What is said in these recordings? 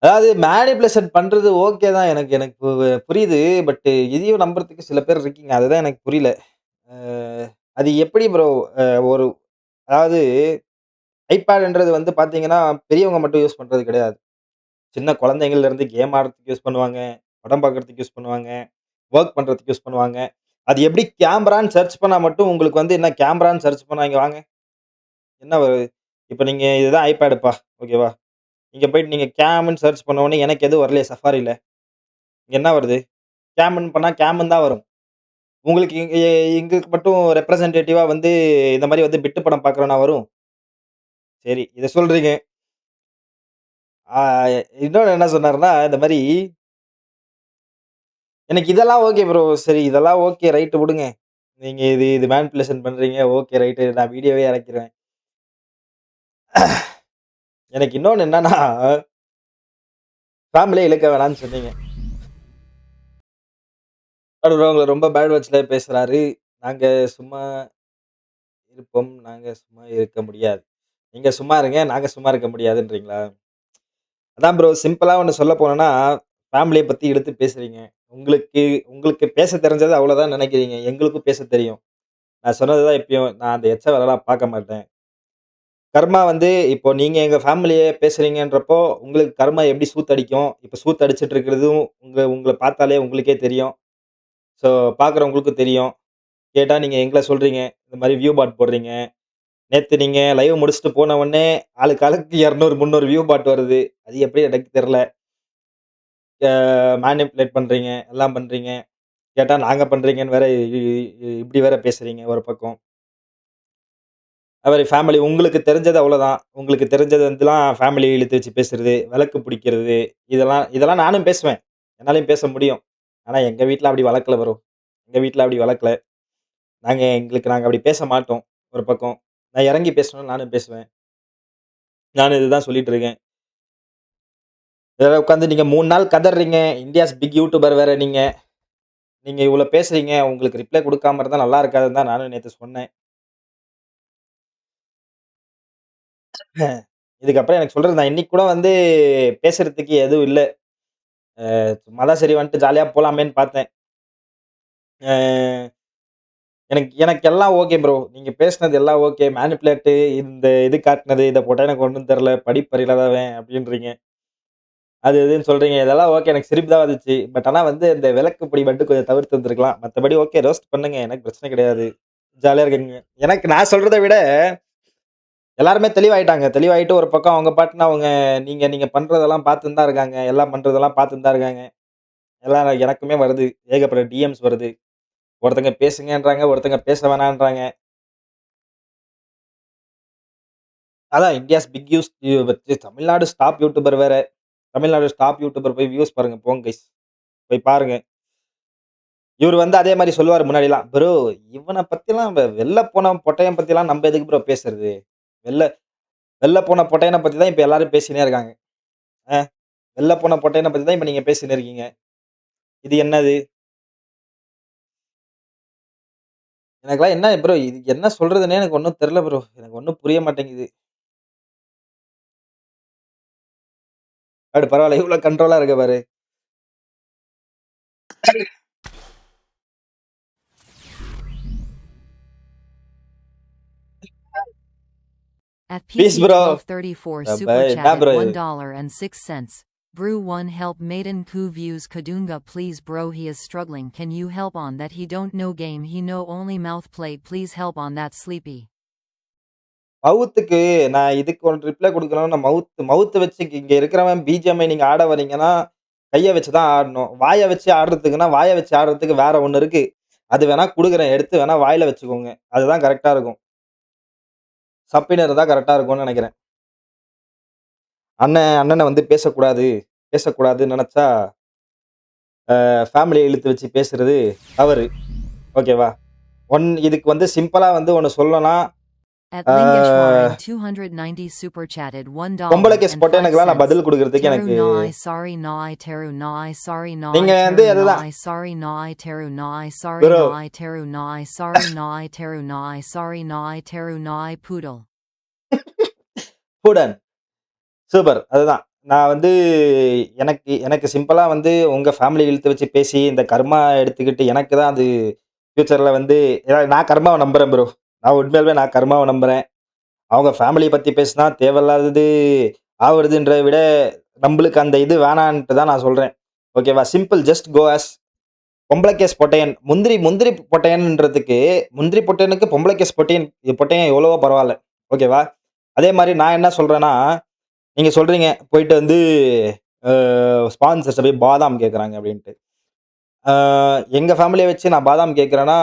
அதாவது மேனிபுலேஷன் பண்றது ஓகே தான். எனக்கு எனக்கு புரியுது. பட் இதையும் நம்புறதுக்கு சில பேர் இருக்கீங்க. அதுதான் எனக்கு புரியல. அ அது எப்படி ப்ரோ ஒரு அதாவது ஐபேட்ன்றது வந்து பார்த்தீங்கன்னா, பெரியவங்க மட்டும் யூஸ் பண்றது கிடையாது. சின்ன குழந்தைங்கள்ல இருந்து கேம் ஆடுறதுக்கு யூஸ் பண்ணுவாங்க. படம் பார்க்கறதுக்கு யூஸ் பண்ணுவாங்க. வொர்க் பண்றதுக்கு யூஸ் பண்ணுவாங்க. அது எப்படி கேமரான்னு சர்ச் பண்ணா மட்டும் உங்களுக்கு வந்து என்ன கேமரான்னு சர்ச் பண்ணா இங்க வாங்க. என்ன வருது? இப்ப நீங்க இதுதான் ஐபேடுப்பா. ஓகேவா? இங்க போயிட்டு நீங்க கேம்ன்னு சர்ச் பண்ண உடனே எனக்கு எதுவும் வரலையே சஃபாரில. இங்க என்ன வருது? கேம்ன்னு பண்ணா கேம்ன்னு தான் வரும். உங்களுக்கு எங்களுக்கு மட்டும் ரெப்ரசன்டேட்டிவா வந்து இந்த மாரி வந்து பிட்டு படம் பார்க்குறோம்னா வரும். சரி, இத சொல்றீங்க. ஆ இன்னொன்னு என்ன சொன்னாருன்னா, இந்த மாரி எனக்கு இதெல்லாம் ஓகே ப்ரோ. சரி இதெல்லாம் ஓகே ரைட் விடுங்க. நீங்க இது இது மேனிபுலேஷன் பண்றீங்க. ஓகே ரைட் நான் வீடியோவே இறக்கிறேன். எனக்கு இன்னொன்னு என்னன்னா, ஃபேமிலிய இழுக்க வேணான்னு சொன்னீங்க. அவரு உங்கள ரொம்ப பேட் வேர்ட்ஸ்ல பேசுறாரு. நாங்க சும்மா இருப்போம். நாங்க சும்மா இருக்க முடியாது. நீங்க சும்மா இருங்க. நாங்க சும்மா இருக்க முடியாதுன்றீங்களா? அதான் ப்ரோ சிம்பிளா ஒண்ணு சொல்ல போனோம்னா, ஃபேமிலிய பத்தி எடுத்து பேசுறீங்க. உங்களுக்கு உங்களுக்கு பேச தெரிஞ்சது அவ்வளோதான் நெனைக்கிறீங்க. எங்களுக்கும் பேச தெரியும். நான் சொன்னது தான் எப்பயும். நான் அந்த எச்ச வேலைலாம் பார்க்க மாட்டேன். கர்மா வந்து இப்போ நீங்க எங்க ஃபேமிலிய பேசுறீங்கன்றப்போ, உங்களுக்கு கர்மா எப்படி சூத்தடிக்கும்? இப்ப சூத்தடிச்சிட்டு இருக்கிறதும் உங்கள பார்த்தாலே உங்களுக்கே தெரியும். ஸோ பார்க்குறவங்களுக்கும் தெரியும். கேட்டா நீங்க எங்கள சொல்றீங்க. இந்த மாரி வியூ பாட் போடுறீங்க. நேத்து நீங்க லைவ் முடிச்சுட்டு போன உடனே ஆளுக்கு ஆளுக்கு 200, 300 வியூ பாட் வருது. அது எப்படி எனக்கு தெரியல. மேனிபுலேட் பண்றீங்க, எல்லாம் பண்றீங்க. கேட்டா நாங்க பண்றீங்கன்னு வேற இப்படி வேற பேசுறீங்க ஒரு பக்கம். அவரு ஃபேமிலி உங்களுக்கு தெரிஞ்சது அவ்வளோதான். உங்களுக்கு தெரிஞ்சது வந்துலாம் ஃபேமிலிய இழுத்து வச்சு பேசுறது, விளக்கு பிடிக்கிறது, இதெல்லாம் இதெல்லாம் நானும் பேசுவேன். என்னாலயும் பேச முடியும். ஆனா எங்க வீட்ல அப்படி வளர்க்கல ப்ரோ. எங்க வீட்ல அப்படி வளர்க்கல. நாங்க அப்படி பேச மாட்டோம். ஒரு பக்கம். நான் இறங்கி பேசணும்னு நானும் பேசுவேன். நானும் இதுதான் சொல்லிட்டு இருக்கேன். இதுல உட்காந்து நீங்க 3 நாள் கதர்றீங்க. இந்தியாஸ் பிக் யூடியூபர் வேற நீங்க. நீங்க இவ்வளோ பேசுறீங்க. உங்களுக்கு ரிப்ளை குடுக்காம இருந்தா நல்லா இருக்காதுன்னு தான் நானும் நேத்து சொன்னேன். இதுக்கப்புறம் எனக்கு சொல்றது நான் இன்னைக்கு கூட வந்து பேசுறதுக்கு எதுவும் இல்ல. சும்மா தான் சரி வந்துட்டு ஜாலியா போலாமேன்னு பார்த்தேன். அ எனக்கு எனக்கு எல்லாம் ஓகே ப்ரோ. நீங்க பேசினது எல்லாம் ஓகே. மேனிபுலேட்டு இந்த இது காட்டுனது, இத போட்டா எனக்கு ஒண்ணும் தெரியல. படிப்பறிவில்லாதவன் அப்டின்றீங்க. அது இதுன்னு சொல்றீங்க. இதெல்லாம் ஓகே. எனக்கு சிரிப்பு தான் வந்துச்சு. பட் ஆனா வந்து இந்த விளக்கு பிடி மட்டும் கொஞ்சம் தவிர்த்து இருந்திருக்கலாம். மத்தபடி ஓகே ரோஸ்ட் பண்ணுங்க. எனக்கு பிரச்சனை கிடையாது. ஜாலியா இருக்கீங்க. எனக்கு நான் சொல்றத விட எல்லாருமே தெளிவாயிட்டாங்க. தெளிவாயிட்டு ஒரு பக்கம் அவங்க பாட்டுன்னு அவங்க நீங்க நீங்க பண்றதெல்லாம் பார்த்துன்னு தான் இருக்காங்க. எல்லாம் பண்றதெல்லாம் பார்த்துன்னு தான் இருக்காங்க. எல்லாம் எனக்குமே வருது. ஏகப்பட்ட டிஎம்ஸ் வருது. ஒருத்தங்க பேசுங்கன்றாங்க, ஒருத்தங்க பேச வேணான்றாங்க. அதான் India's big Tamil Nadu top YouTuber வேற. தமிழ்நாடு டாப் யூடியூபர் போய் வியூஸ் பாருங்க போங்க கைஸ். போய் பாருங்க. இவரு வந்து அதே மாரி சொல்லுவாரு முன்னாடிலாம். ப்ரோ இவன பத்திலாம் வெள்ல போன பொட்டையன் பத்திலாம் நம்ப எதுக்கு ப்ரோ பேசுறது? வெள்ல வெள்ல போன பொட்டையன பத்தி தான் இப்ப எல்லாரும் பேசினே இருக்காங்க. அ வெள்ல போன பொட்டையன பத்தி தான் இப்ப நீங்க பேசின்னு இருக்கீங்க. இது என்னது? எனக்கெல்லாம் என்ன ப்ரோ இது என்ன சொல்றதுன்னே எனக்கு ஒண்ணும் தெரியல ப்ரோ. எனக்கு ஒண்ணும் புரிய மாட்டேங்குது. பரவால்ல இவ்ளோ கண்ட்ரோலா இருக்க பாரு. At peace bro. PC1234 super என்ன chatted ப்ரோ இது? $1.06. Brew 1 help Maiden Ku views Kadunga please bro he is struggling can you help on that he don't know game he know only mouth play please help on that sleepy. மவுத்துக்கு நான் இதுக்கு ஒரு reply குடுக்கணும்னா மவுத் வச்சு இங்க இருக்கிறவன் BGMI நீங்க ஆட வரீங்கன்னா, கைய வச்சு தான் ஆடணும். வாய வச்சு ஆடுறதுக்குன்னா, வாய வச்சு ஆடுறதுக்கு வேற ஒண்ணு இருக்கு. அது வேணா குடுக்குறேன். எடுத்து வேணா வாயில வச்சுக்கோங்க. அதுதான் கரெக்ட்டா இருக்கும். சப்பினர் தான் கரெக்ட்டா இருக்கும்னு நெனைக்கிறேன். அண்ணன வந்து பேசக்கூடாது. பேசக்கூடாதுன்னு நெனச்சா, ஃபேமிலிய இழுத்து வச்சு பேசுறது தவறு. ஓகேவா? இதுக்கு வந்து சிம்பிளா வந்து ஒண்ணு சொல்லணும்னா, At ஆ Lingeshwaran 290 super chatted பொம்பள கேஸ் போட்டு எனக்கெல்லாம் நான் $1.05. பதில் குடுக்குறதுக்கு Teru எனக்கு nai sorry nai teru nai sorry நீங்க nai வந்து teru அதுதான். nai sorry nai teru nai sorry bro nai teru nai sorry nai teru nai sorry nai teru nai poodle. பூடன். சூப்பர். அதுதான். நான் வந்து எனக்கு எனக்கு சிம்பிளா வந்து உங்க ஃபேமிலி இழுத்து வச்சு பேசி, இந்த கர்மா எடுத்துக்கிட்டு எனக்கு தான் அது ஃபியூச்சர்ல வந்து ஏன்னா நான் கர்மாவ நம்புறேன் ப்ரோ. நான் கர்மாவ நம்புறேன். அவங்க ஃபேமிலிய பத்தி பேசினா தேவையில்லாதது ஆவறதுன்றத விட, நம்பளுக்கு அந்த இது வேணான்ட்டு தான் நான் சொல்றேன். ஓகேவா? சிம்பிள் ஜஸ்ட் கோ ஆஸ் பொம்பள கேஸ் பொட்டையன். முந்திரி முந்திரி பொட்டையன்றதுக்கு முந்திரி பொட்டையனுக்கு பொம்பள கேஸ் பொட்டையன் எவ்வளவோ பரவால்ல. ஓகேவா? அதே மாரி நான் என்ன சொல்றேன்னா, நீங்க சொல்றீங்க போயிட்டு வந்து அ ஸ்பான்சர்ஸ்ட்ட போய் பாதாம் கேட்கறாங்க அப்டின்ட்டு. ஆ எங்க ஃபேமிலிய வச்சு நான் பாதாம் கேட்கிறேன்னா,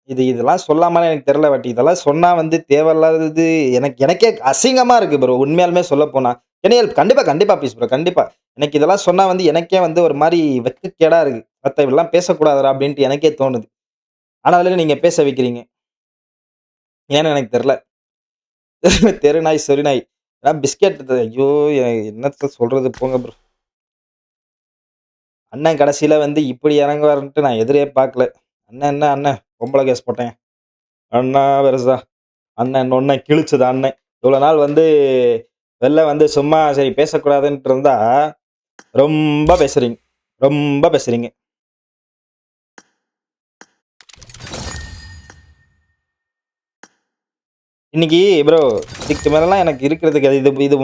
இதெல்லாம் சொல்லாமான்னு எனக்கு தெரியல. பட் இதெல்லாம் சொன்னா வந்து தேவையில்லாதது எனக்கே அசிங்கமா இருக்கு ப்ரோ. உண்மையாலுமே சொல்லப்போனா. கண்டிப்பா, கண்டிப்பா ப்ளீஸ் ப்ரோ. கண்டிப்பா. எனக்கு இதெல்லாம் சொன்னா வந்து எனக்கே வந்து ஒரு மாரி வெட்கக்கேடா இருக்கு. இப்படிலாம் பேசக்கூடாதுடா அப்டின்ட்டு எனக்கே தோணுது. ஆனாலும் நீங்க பேச வைக்கிறீங்க. ஏன்னு எனக்கு தெரியல. தெரு நாய், சொறி நாய். பிஸ்கட் ஐயோ! என்னத்த சொல்றது போங்க ப்ரோ. அண்ணன் கடைசில வந்து இப்படி இறங்குவாருன்ட்டு நான் எதிரே பார்க்கல. அண்ணன் என்ன அண்ணன், பொம்பள கேஸ் போட்டேன். அண்ணா பெருசா, அண்ணன் நொண்ண கிழிச்சது அண்ணன். இவ்வளோ நாள் வந்து வெளில வந்து சும்மா சரி பேசக்கூடாதுன்ட்டு இருந்தா, ரொம்ப பேசுறீங்க. ரொம்ப பேசுறீங்க. இன்னைக்கு ப்ரோ இதுக்கு மேலலாம் எனக்கு இருக்கிறதுக்கு இது இது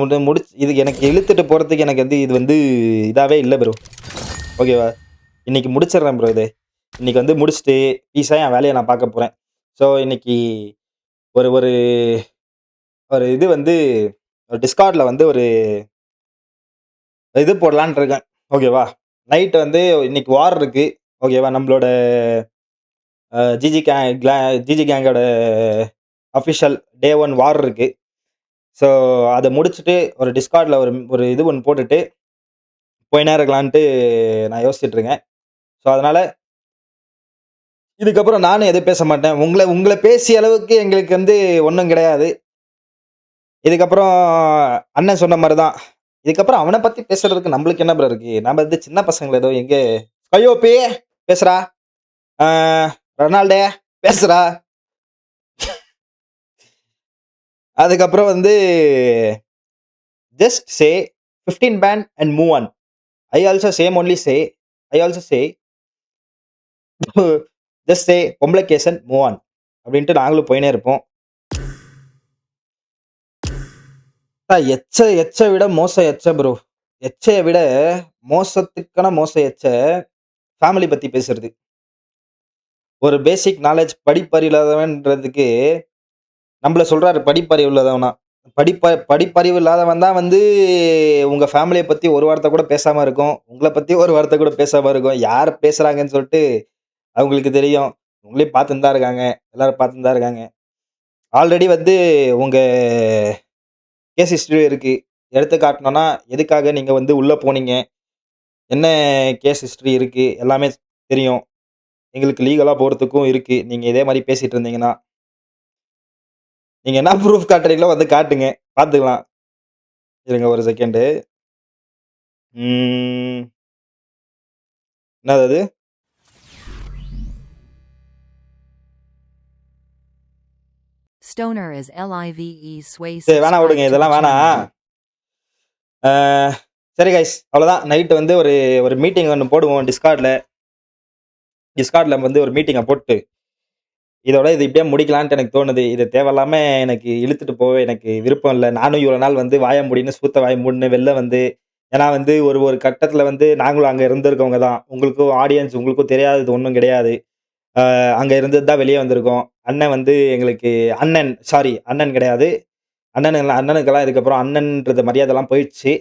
இது எனக்கு இழுத்துட்டு போறதுக்கு எனக்கு வந்து இது வந்து இதாவே இல்ல ப்ரோ. ஓகேவா? இன்னைக்கு முடிச்சிடுறேன் ப்ரோ இது. இன்னைக்கு வந்து முடிச்சுட்டு, பீஸா என் வேலைய நான் பார்க்க போறேன். ஸோ இன்னைக்கு ஒரு ஒரு ஒரு இது வந்து டிஸ்கார்ட்ல வந்து ஒரு இது போடலான்ட்டு இருக்கேன். ஓகேவா? நைட் வந்து இன்னைக்கு வார் இருக்கு. ஓகேவா? நம்மளோட ஜிஜி கே கிளா ஜிஜி கேங்கோட அஃபிஷியல் டே 1 வார் இருக்கு. ஸோ அத முடிச்சுட்டு ஒரு டிஸ்கார்ட்ல ஒரு ஒரு இது ஒண்ணு போட்டுட்டு போயின்னே இருக்கலான்ட்டு நான் யோசிச்சுட்டு இருக்கேன். ஸோ அதனால இதுக்கப்புறம் நானும் எதுவும் பேச மாட்டேன். உங்கள உங்கள பேசிய அளவுக்கு எங்களுக்கு வந்து ஒண்ணும் கிடையாது. இதுக்கப்புறம் அண்ணன் சொன்ன மாரி தான். இதுக்கப்புறம் அவன பத்தி பேசுறதுக்கு நம்மளுக்கு என்ன ப்ரோ இருக்கு? நம்ம வந்து சின்ன பசங்கள ஏதோ எங்க "கையோப்பி பேசுடா. ஆ ரொனால்டே பேசுடா." அதுக்கப்புறம் வந்து just say 15 ban and move on. I also same only say I also say just say பொம்பள கேசன் மூவ் ஆன். அப்படின்ட்டு நாங்களும் போயின்னே இருப்போம். எச்ச எச்ச விட மோச எச்ச ப்ரோ. எச்சைய விட மோசத்துக்கான மோச எச்ச ஃபேமிலி பத்தி பேசுறது. ஒரு பேசிக் நாலேட்ஜ் படிப்பறிவு இல்லாதவன்றதுக்கு நம்மள சொல்றாரு படிப்பறிவு இல்லாதவனா. படிப்பறிவு இல்லாதவன் தான் வந்து உங்க ஃபேமிலிய பத்தி ஒரு வார்த்தை கூட பேசாம இருக்கும். உங்கள பத்தி ஒரு வார்த்தை கூட பேசாம இருக்கும். யார் பேசுறாங்கன்னு சொல்லிட்டு அவங்களுக்கு தெரியும். உங்களையும் பார்த்துன்னு தான் இருக்காங்க. எல்லாரும் பார்த்துன்னு தான் இருக்காங்க. ஆல்ரெடி வந்து உங்க கேஸ் ஹிஸ்டரி இருக்கு. எடுத்து காட்டணும்னா, எதுக்காக நீங்க வந்து உள்ள போனீங்க? என்ன கேஸ் ஹிஸ்டரி இருக்கு? எல்லாமே தெரியும். எங்களுக்கு லீகலா போறதுக்கும் இருக்கு. நீங்க இதே மாரி பேசிட்டு இருந்தீங்கன்னா. நீங்க என்ன ப்ரூஃப் காட்டுறீங்களோ வந்து காட்டுங்க. பார்த்துக்கலாம். இருங்க ஒரு செகண்டு. ம். என்னது அது? Stoner is live sway சரி வேணாம் subscribe விடுங்க. to the இதெல்லாம் channel. வேணாம். ஆ சரி கைஸ். அவ்வளோதான். நைட் வந்து ஒரு ஒரு மீட்டிங் ஒண்ணு போடுவோம் Discordல. Discordல வந்து ஒரு மீட்டிங்க போட்டு, இதோட இது இப்படியே முடிக்கலான்ட்டு எனக்கு தோணுது. இது தேவையில்லாம எனக்கு இழுத்துட்டு போக எனக்கு விருப்பம் இல்ல. நானும் இவ்வளோ நாள் வந்து வாய மூடின்னு, சூத்த வாய மூடின்னு வெளில வந்து ஏன்னா வந்து ஒரு ஒரு கட்டத்தில வந்து நாங்களும் அங்க இருந்திருக்கவங்க தான். உங்களுக்கும் ஆடியன்ஸ் உங்களுக்கும் தெரியாதது ஒண்ணும் கிடையாது. அங்க இருந்தது தான் வெளிய வந்திருக்கோம். அண்ணன் வந்து எங்களுக்கு அண்ணன் கிடையாது. அண்ணனுக்கெல்லாம் இதுக்கப்புறம் அண்ணன்றது மரியாதைலாம் போயிடுச்சு.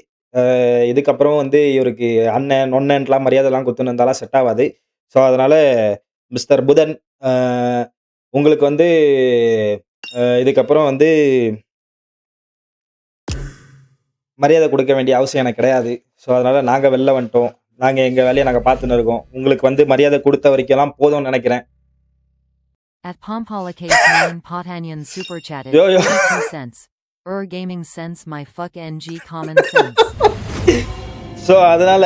இதுக்கப்புறம் வந்து இவருக்கு அண்ணன், நொண்ணன்லாம் மரியாதைலாம் குடுத்துன்னு இருந்தாலாம் செட் ஆவாது. ஸோ, அதனால மிஸ்டர் புதன் அ உங்களுக்கு வந்து இதுக்கப்புறம் வந்து மரியாதை குடுக்க வேண்டிய அவசியம் எனக்கு கிடையாது. ஸோ, அதனால நாங்க வெளில வந்துட்டோம். நாங்க எங்க வேலைய நாங்க பார்த்துன்னு இருக்கோம். உங்களுக்கு வந்து மரியாதை குடுத்த வரைக்கும்லாம் போதும்னு நெனைக்கிறேன். At Pompolacase Main Potanyan super chatted யோ! 42 cents. Gaming sense my fuck NG common sense. So, அதனால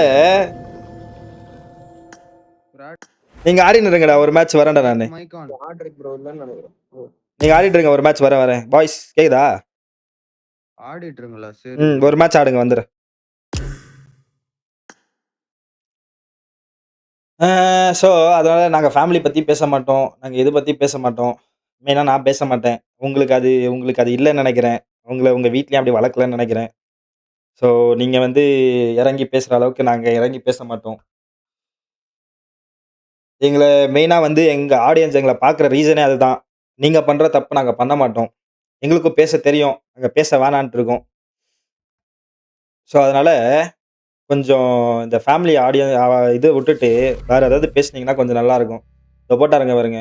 நீங்க ஆடின்னு இருங்கடா. ஒரு மேட்ச் வரேன்டா நானு. நீங்க ஆடிட்டு இருங்க. ஒரு மேட்ச் வரேன். பாய்ஸ் கேக்குதா? ஆடிட்டு இருங்களா? சரி ப்ரோ. ஒரு மேட்ச் ஆடுங்க வந்துர்றேன். அ ஸோ அதனால நாங்க ஃபேமிலி பத்தி பேச மாட்டோம். நாங்க எத பத்தி பேச மாட்டோம். மெயினா நான் பேச மாட்டேன். உங்களுக்கு அது இல்லன்னு நெனைக்கிறேன். உங்க வீட்லயும் அப்படி வளர்க்கலன்னு நெனைக்கிறேன். ஸோ நீங்க வந்து இறங்கி பேசுற அளவுக்கு நாங்க இறங்கி பேச மாட்டோம். எங்கள மெயினா வந்து எங்க ஆடியன்ஸ் எங்கள பார்க்குற ரீசனே அதுதான். நீங்க பண்ற தப்பு நாங்க பண்ண மாட்டோம். எங்களுக்கும் பேச தெரியும். நாங்க பேச வேணான்ட்டு இருக்கோம். ஸோ அதனால கொஞ்சம் இந்த ஃபேமிலி ஆடியன் இத விட்டுட்டு வேற ஏதாவது பேசுனீங்கன்னா கொஞ்சம் நல்லாருக்கும். இதோ போட்டாருங்க பாருங்க.